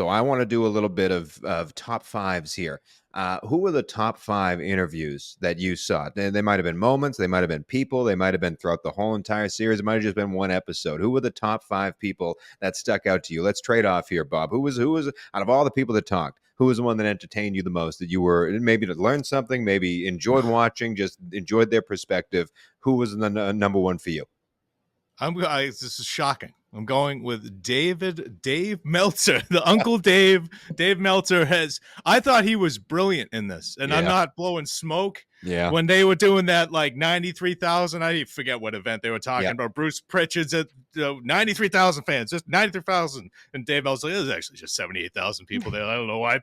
So I want to do a little bit of top fives here. Who were the top five interviews that you saw? They might have been moments, they might have been people, they might have been throughout the whole entire series. It might have just been one episode. Who were the top five people that stuck out to you? Let's trade off here, Bob. Who was out of all the people that talked? Who was the one that entertained you the most? That you were maybe to learn something, maybe enjoyed watching, just enjoyed their perspective. Who was the number one for you? This is shocking. I'm going with Dave Meltzer, the Uncle Dave. Dave Meltzer I thought he was brilliant in this, and I'm not blowing smoke. Yeah. When they were doing that, like 93,000, I forget what event they were talking about. Bruce Pritchard's at 93,000 fans, just 93,000, and Dave Meltzer, it was actually just 78,000 people there. I don't know why.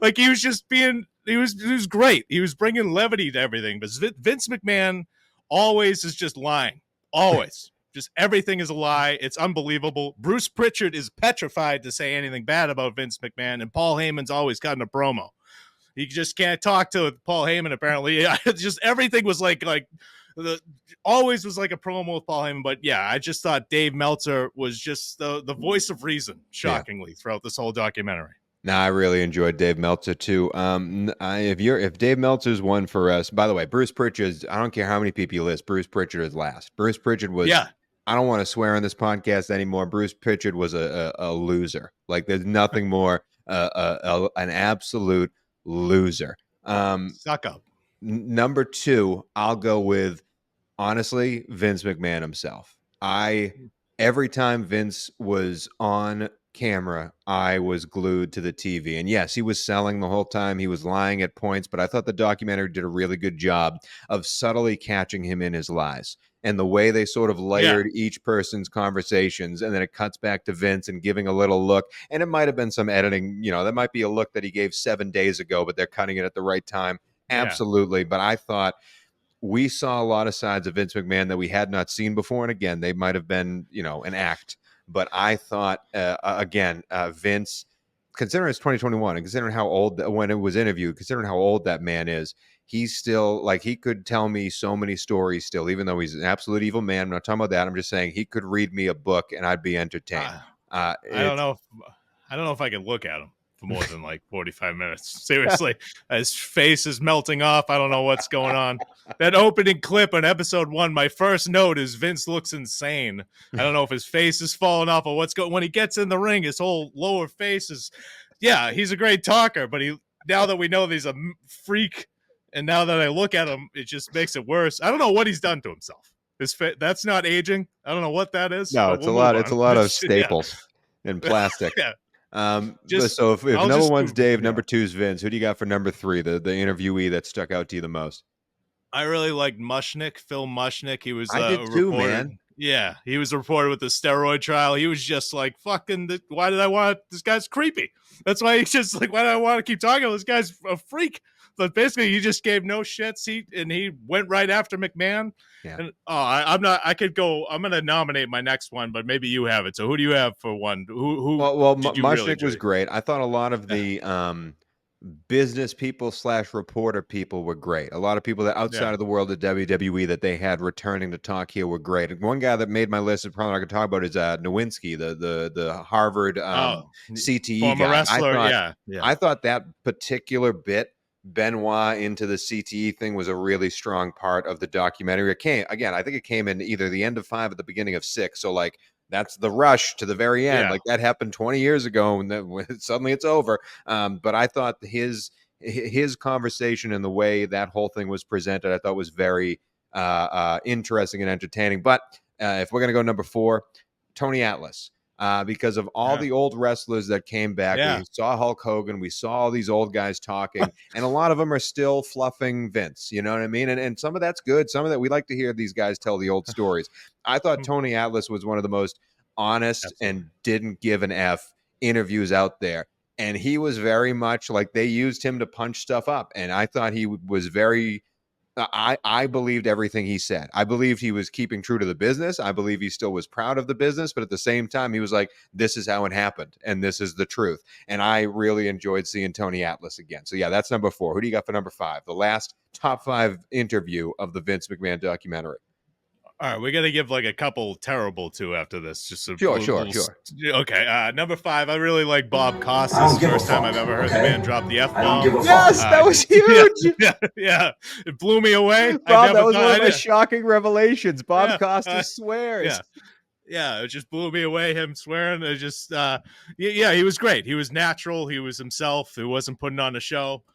Like he was just he was great. He was bringing levity to everything. But Vince McMahon always is just lying, always. Just everything is a lie. It's unbelievable. Bruce Pritchard is petrified to say anything bad about Vince McMahon, and Paul Heyman's always cutting a promo. He just can't talk to Paul Heyman, apparently. Just everything was always was like a promo with Paul Heyman. But yeah, I just thought Dave Meltzer was just the voice of reason, shockingly, throughout this whole documentary. No, I really enjoyed Dave Meltzer too. If Dave Meltzer's one for us, by the way, Bruce Pritchard, I don't care how many people you list, Bruce Pritchard is last. Bruce Pritchard was I don't want to swear on this podcast anymore. Bruce Pritchard was a loser. Like there's nothing more an absolute loser. Suck up. Number two, I'll go with honestly Vince McMahon himself. Every time Vince was on camera, I was glued to the TV. And yes, he was selling the whole time. He was lying at points, but I thought the documentary did a really good job of subtly catching him in his lies. And the way they sort of layered each person's conversations, and then it cuts back to Vince and giving a little look. And it might have been some editing, that might be a look that he gave 7 days ago, but they're cutting it at the right time. Absolutely. Yeah. But I thought we saw a lot of sides of Vince McMahon that we had not seen before. And again, they might have been, an act. But I thought, Vince, considering it's 2021 and considering how old, when it was interviewed, considering how old that man is, he's still, like, he could tell me so many stories still, even though he's an absolute evil man. I'm not talking about that. I'm just saying he could read me a book and I'd be entertained. I don't know if I could look at him for more than like 45 minutes. Seriously, his face is melting off. I don't know what's going on. That opening clip on episode 1, my first note is Vince looks insane. I don't know if his face is falling off or what's going. When he gets in the ring, his whole lower face is, he's a great talker, but now that we know that he's a freak, and now that I look at him, it just makes it worse. I don't know what he's done to himself. That's not aging. I don't know what that is. No, it's a lot. It's a lot of staples and plastic. So if number one's Dave, number two's Vince, who do you got for number 3? The interviewee that stuck out to you the most? I really liked Mushnick, Phil Mushnick. He was I did too, man. Yeah, he was a reporter with the steroid trial. He was just like, why did I want this guy's creepy? That's why he's just like, why do I want to keep talking? This guy's a freak. But basically, he just gave no shits. He went right after McMahon. Yeah. And I'm going to nominate my next one, but maybe you have it. So who do you have for one? Who? Well, Mushnick was great. I thought a lot of the business people / reporter people were great. A lot of people that outside of the world of WWE that they had returning to talk here were great. And one guy that made my list, and probably I could talk about, is Nowinski, the Harvard CTE former guy. Wrestler. I thought that particular bit, Benoit into the CTE thing, was a really strong part of the documentary. I think it came in either the end of 5 or the beginning of 6. So like that's the rush to the very end. Like that happened 20 years ago and then suddenly it's over. But I thought his conversation and the way that whole thing was presented, I thought was very interesting and entertaining. But if we're going to go number 4, Tony Atlas. Because of all the old wrestlers that came back. We saw Hulk Hogan. We saw all these old guys talking. And a lot of them are still fluffing Vince. You know what I mean? And some of that's good. Some of that, we like to hear these guys tell the old stories. I thought Tony Atlas was one of the most honest and didn't give an F interviews out there. And he was very much like they used him to punch stuff up. And I thought he was very... I believed everything he said. I believed he was keeping true to the business. I believe he still was proud of the business, but at the same time, he was like, this is how it happened, and this is the truth. And I really enjoyed seeing Tony Atlas again. So, that's number 4. Who do you got for number 5? The last top 5 interview of the Vince McMahon documentary. All right, we got to give like a couple terrible too after this. Just a Sure. Okay, number 5. I really like Bob Costas. First time I've ever heard the man drop the F bomb. Yes, that was huge. Yeah, it blew me away. Bob, that was one of my shocking revelations. Bob Costas swears. Yeah, it just blew me away. Him swearing, it just, he was great. He was natural. He was himself. He wasn't putting on a show.